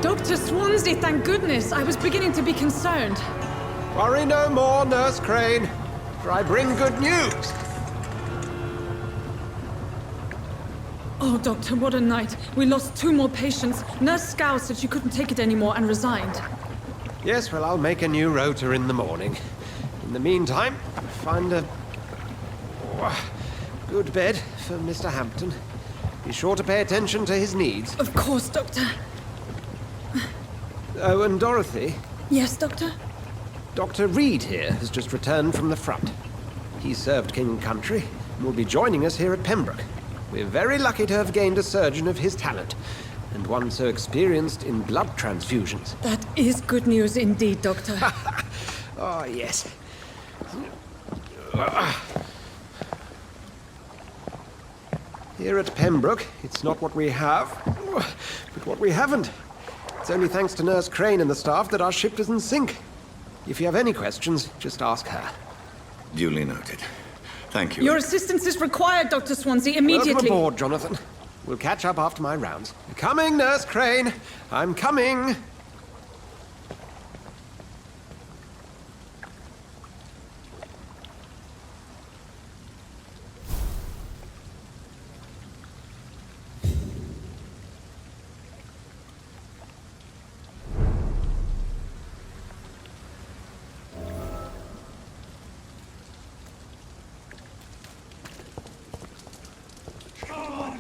Dr. Swansea, thank goodness. I was beginning to be concerned. Worry no more, Nurse Crane, for I bring good news. Oh, Doctor, what a night. We lost 2 more patients. Nurse Scow said she couldn't take it anymore and resigned. Yes, well, I'll make a new rota in the morning. In the meantime, find a good bed for Mr. Hampton. Be sure to pay attention to his needs. Of course, Doctor. Oh, and Dorothy, Yes, Doctor? Dr. Reed here has just returned from the front. He served King and Country and will be joining us here at Pembroke. We're very lucky to have gained a surgeon of his talent, and one so experienced in blood transfusions. That is good news indeed, Doctor. Oh, yes. Here at Pembroke, it's not what we have, but what we haven't. It's only thanks to Nurse Crane and the staff that our ship doesn't sink. If you have any questions, just ask her. Duly noted. Thank you. Your assistance is required, Dr. Swansea, immediately. Welcome aboard, Jonathan. We'll catch up after my rounds. Coming, Nurse Crane. I'm coming.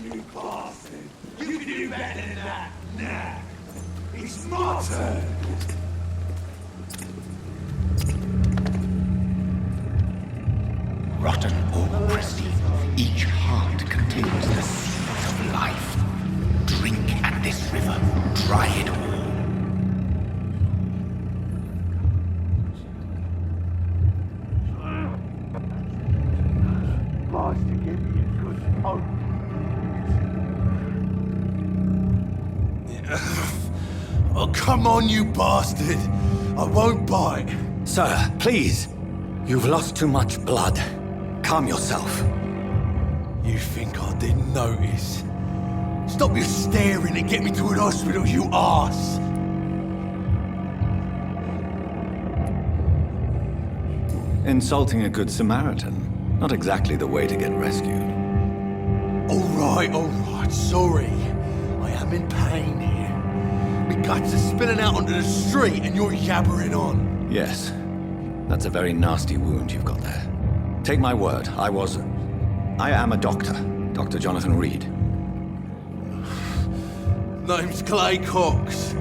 You bastard! You can do better than that! Nah! It's my turn! Rotten or pristine, each heart contains the seeds of life. Drink at this river, dry it all. Bastard, give me a good smoke! Oh, come on, you bastard! I won't bite! Sir, please. You've lost too much blood. Calm yourself. You think I didn't notice? Stop your staring and get me to an hospital, you arse! Insulting a good Samaritan. Not exactly the way to get rescued. Alright, sorry. I am in pain here. My guts are spilling out onto the street and you're yabbering on. Yes. That's a very nasty wound you've got there. Take my word, I am a doctor. Dr. Jonathan Reed. Name's Clay Cox.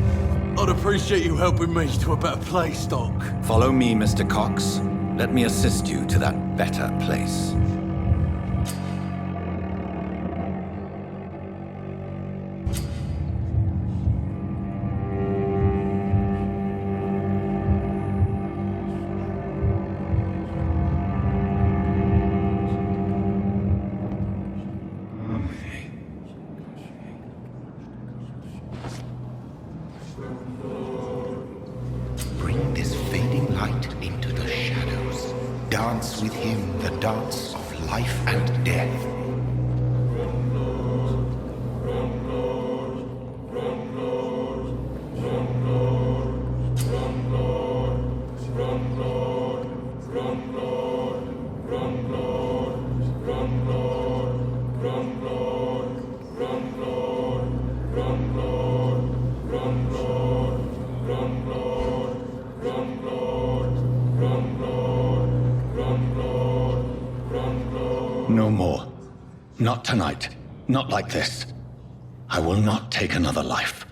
I'd appreciate you helping me to a better place, Doc. Follow me, Mr. Cox. Let me assist you to that better place. Bring this fading light into the shadows. Dance with him the dance of life and death. No more. Not tonight. Not like this. I will not take another life.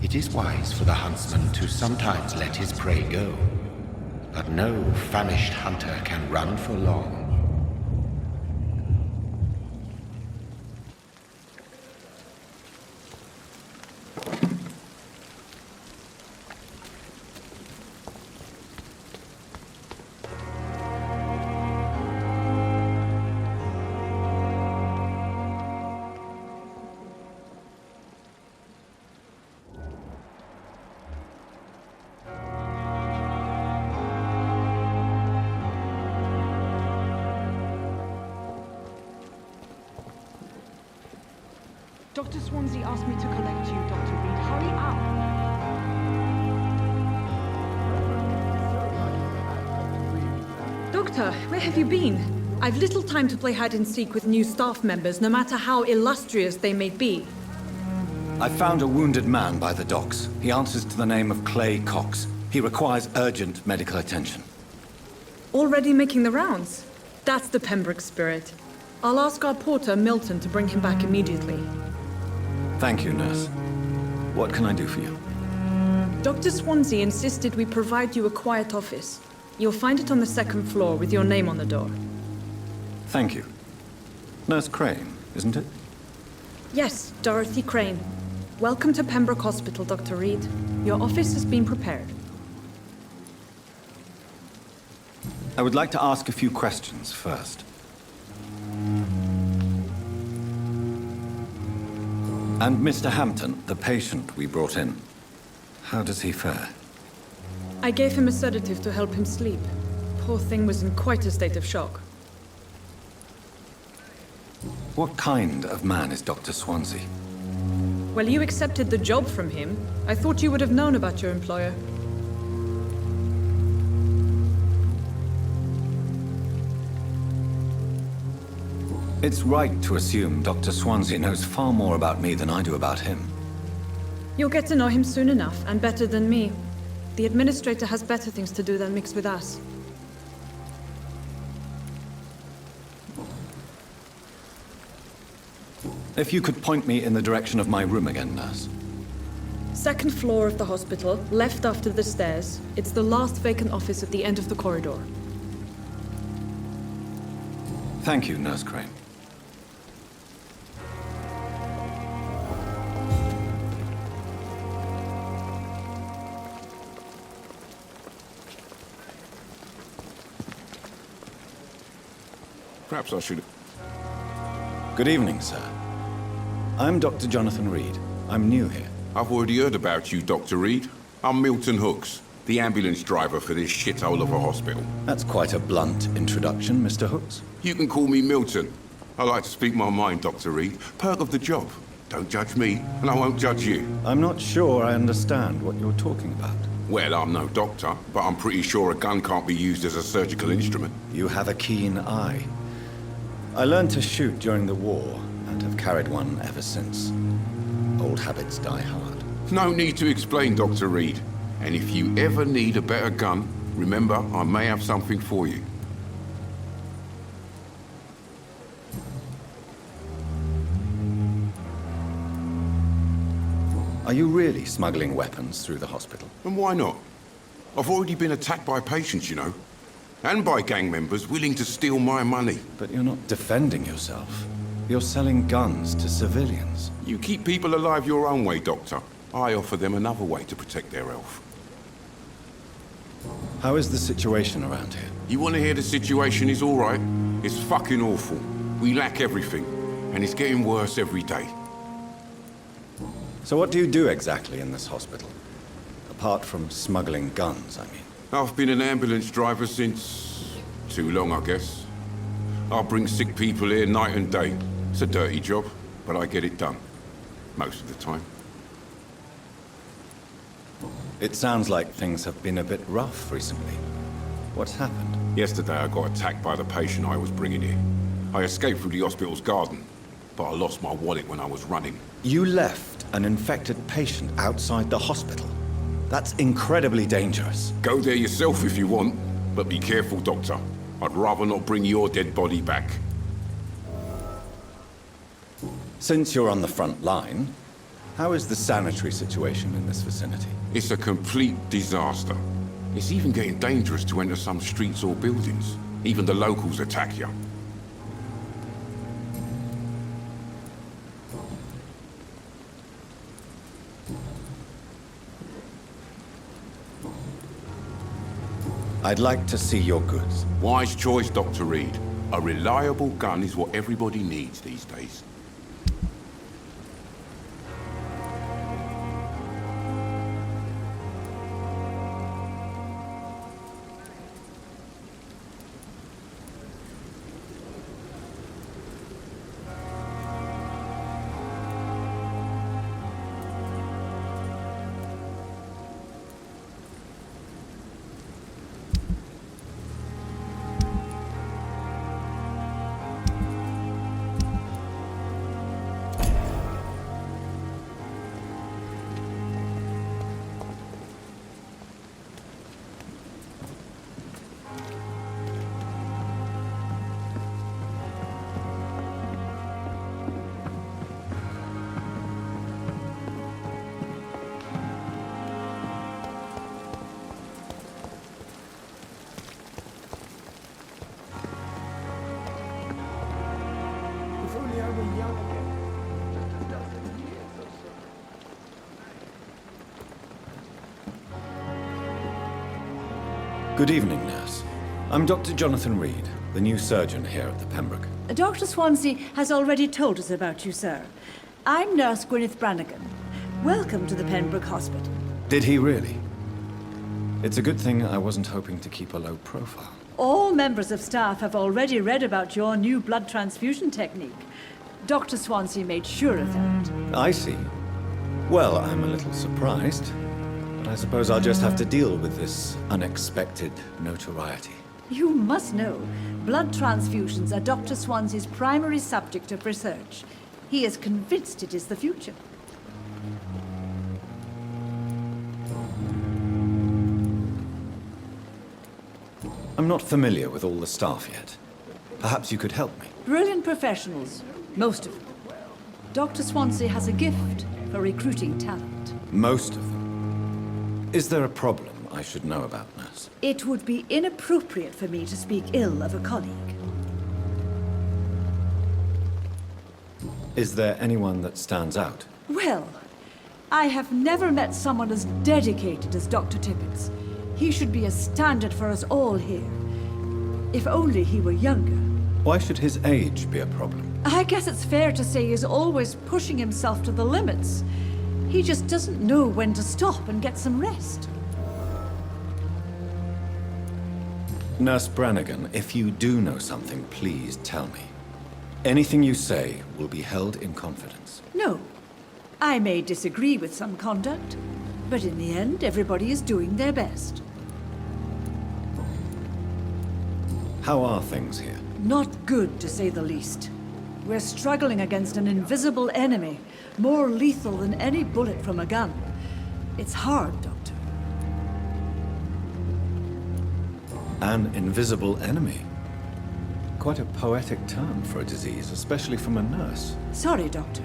It is wise for the huntsman to sometimes let his prey go, but no famished hunter can run for long. Dr. Swansea asked me to collect you, Dr. Reed. Hurry up! Doctor, where have you been? I've little time to play hide and seek with new staff members, no matter how illustrious they may be. I found a wounded man by the docks. He answers to the name of Clay Cox. He requires urgent medical attention. Already making the rounds? That's the Pembroke spirit. I'll ask our porter, Milton, to bring him back immediately. Thank you, nurse. What can I do for you? Dr. Swansea insisted we provide you a quiet office. You'll find it on the second floor with your name on the door. Thank you. Nurse Crane, isn't it? Yes, Dorothy Crane. Welcome to Pembroke Hospital, Dr. Reed. Your office has been prepared. I would like to ask a few questions first. And Mr. Hampton, the patient we brought in, how does he fare? I gave him a sedative to help him sleep. Poor thing was in quite a state of shock. What kind of man is Dr. Swansea? Well, you accepted the job from him. I thought you would have known about your employer. It's right to assume Dr. Swansea knows far more about me than I do about him. You'll get to know him soon enough, and better than me. The administrator has better things to do than mix with us. If you could point me in the direction of my room again, nurse. Second floor of the hospital, left after the stairs. It's the last vacant office at the end of the corridor. Thank you, Nurse Crane. Perhaps I should... Good evening, sir. I'm Dr. Jonathan Reed. I'm new here. I've already heard about you, Dr. Reed. I'm Milton Hooks, the ambulance driver for this shithole of a hospital. That's quite a blunt introduction, Mr. Hooks. You can call me Milton. I like to speak my mind, Dr. Reed. Perk of the job. Don't judge me, and I won't judge you. I'm not sure I understand what you're talking about. Well, I'm no doctor, but I'm pretty sure a gun can't be used as a surgical instrument. You have a keen eye. I learned to shoot during the war, and have carried one ever since. Old habits die hard. No need to explain, Dr. Reed. And if you ever need a better gun, remember, I may have something for you. Are you really smuggling weapons through the hospital? And why not? I've already been attacked by patients, you know. And by gang members willing to steal my money. But you're not defending yourself. You're selling guns to civilians. You keep people alive your own way, Doctor. I offer them another way to protect their health. How is the situation around here? You want to hear the situation is all right? It's fucking awful. We lack everything. And it's getting worse every day. So what do you do exactly in this hospital? Apart from smuggling guns, I mean. I've been an ambulance driver since... too long, I guess. I bring sick people here night and day. It's a dirty job, but I get it done. Most of the time. It sounds like things have been a bit rough recently. What's happened? Yesterday I got attacked by the patient I was bringing here. I escaped through the hospital's garden, but I lost my wallet when I was running. You left an infected patient outside the hospital? That's incredibly dangerous. Go there yourself if you want, but be careful, Doctor. I'd rather not bring your dead body back. Since you're on the front line, how is the sanitary situation in this vicinity? It's a complete disaster. It's even getting dangerous to enter some streets or buildings. Even the locals attack you. I'd like to see your goods. Wise choice, Dr. Reed. A reliable gun is what everybody needs these days. Good evening, nurse. I'm Dr. Jonathan Reed, the new surgeon here at the Pembroke. Dr. Swansea has already told us about you, sir. I'm Nurse Gwyneth Brannigan. Welcome to the Pembroke Hospital. Did he really? It's a good thing I wasn't hoping to keep a low profile. All members of staff have already read about your new blood transfusion technique. Dr. Swansea made sure of that. I see. Well, I'm a little surprised, but I suppose I'll just have to deal with this unexpected notoriety. You must know, blood transfusions are Dr. Swansea's primary subject of research. He is convinced it is the future. I'm not familiar with all the staff yet. Perhaps you could help me. Brilliant professionals, most of them. Dr. Swansea has a gift for recruiting talent. Most of them. Is there a problem I should know about, nurse? It would be inappropriate for me to speak ill of a colleague. Is there anyone that stands out? Well, I have never met someone as dedicated as Dr. Tippett's. He should be a standard for us all here. If only he were younger. Why should his age be a problem? I guess it's fair to say he's always pushing himself to the limits. He just doesn't know when to stop and get some rest. Nurse Brannigan, if you do know something, please tell me. Anything you say will be held in confidence. No. I may disagree with some conduct, but in the end, everybody is doing their best. How are things here? Not good, to say the least. We're struggling against an invisible enemy, more lethal than any bullet from a gun. It's hard, Doctor. An invisible enemy? Quite a poetic term for a disease, especially from a nurse. Sorry, Doctor.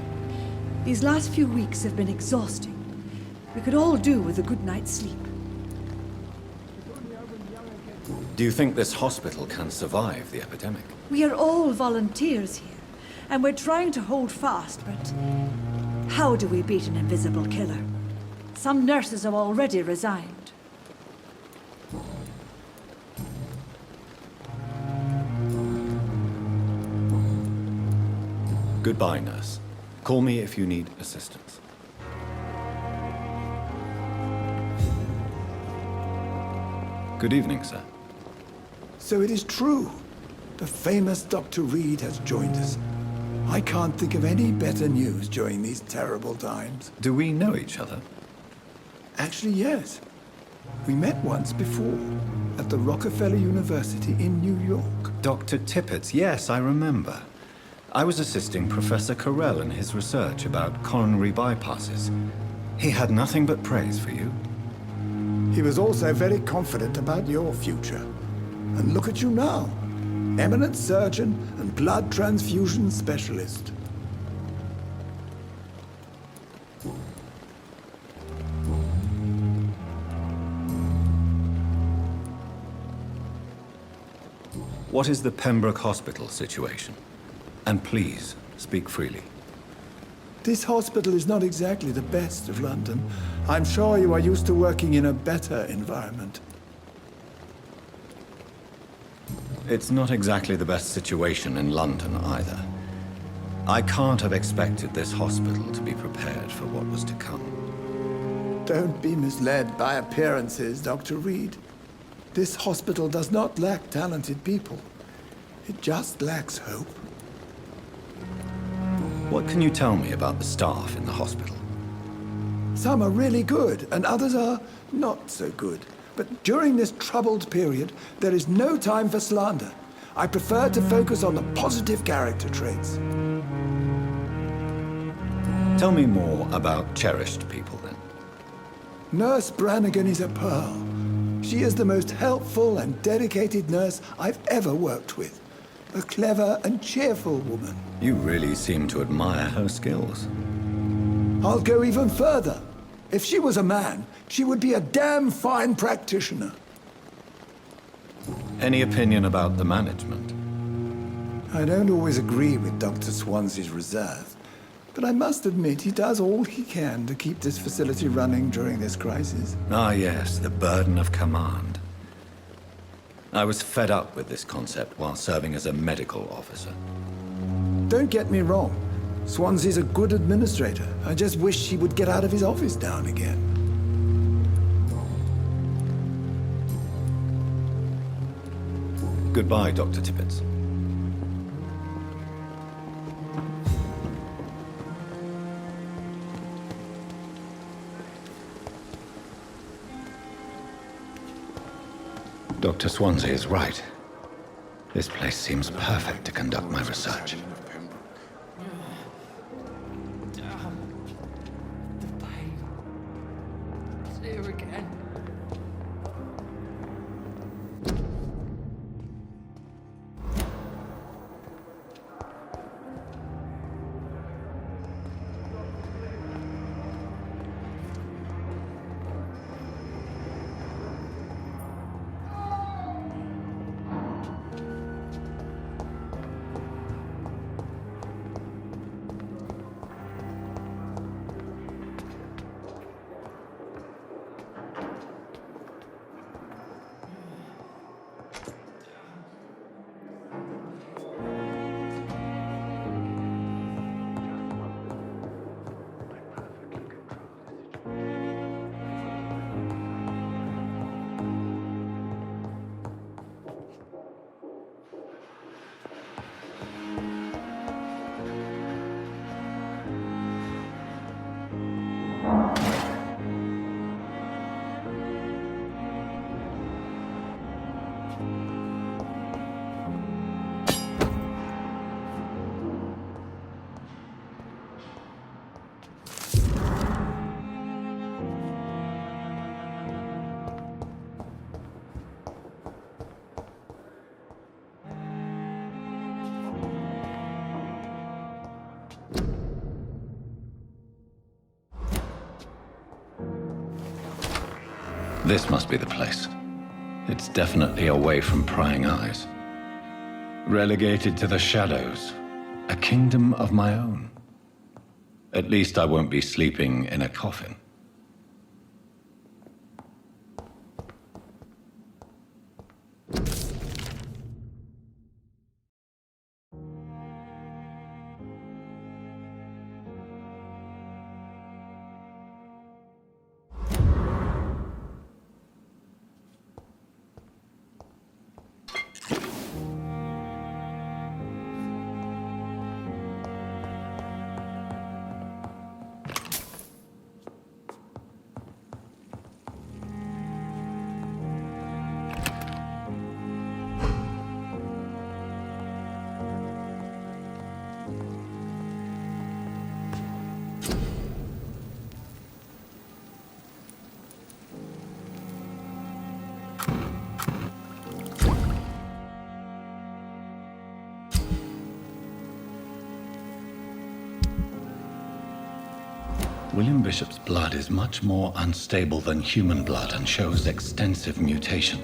These last few weeks have been exhausting. We could all do with a good night's sleep. Do you think this hospital can survive the epidemic? We are all volunteers here, and we're trying to hold fast, but how do we beat an invisible killer? Some nurses have already resigned. Goodbye, nurse. Call me if you need assistance. Good evening, sir. So it is true. The famous Dr. Reed has joined us. I can't think of any better news during these terrible times. Do we know each other? Actually, yes. We met once before, at the Rockefeller University in New York. Dr. Tippett, yes, I remember. I was assisting Professor Carell in his research about coronary bypasses. He had nothing but praise for you. He was also very confident about your future. And look at you now. Eminent surgeon and blood transfusion specialist. What is the Pembroke Hospital situation? And please, speak freely. This hospital is not exactly the best of London. I'm sure you are used to working in a better environment. It's not exactly the best situation in London either. I can't have expected this hospital to be prepared for what was to come. Don't be misled by appearances, Dr. Reed. This hospital does not lack talented people. It just lacks hope. What can you tell me about the staff in the hospital? Some are really good, and others are not so good. But during this troubled period, there is no time for slander. I prefer to focus on the positive character traits. Tell me more about cherished people, then. Nurse Brannigan is a pearl. She is the most helpful and dedicated nurse I've ever worked with. A clever and cheerful woman. You really seem to admire her skills. I'll go even further. If she was a man, she would be a damn fine practitioner. Any opinion about the management? I don't always agree with Dr. Swansea's reserve, but I must admit he does all he can to keep this facility running during this crisis. Ah, yes, the burden of command. I was fed up with this concept while serving as a medical officer. Don't get me wrong. Swansea's a good administrator. I just wish he would get out of his office now and again. Goodbye, Dr. Tippett. Dr. Swansea is right. This place seems perfect to conduct my research. The pain. It's here again. This must be the place. It's definitely away from prying eyes. Relegated to the shadows. A kingdom of my own. At least I won't be sleeping in a coffin. William Bishop's blood is much more unstable than human blood and shows extensive mutation.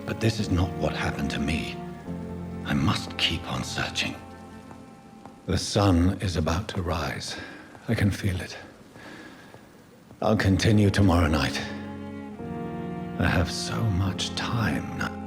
But this is not what happened to me. I must keep on searching. The sun is about to rise. I can feel it. I'll continue tomorrow night. I have so much time now.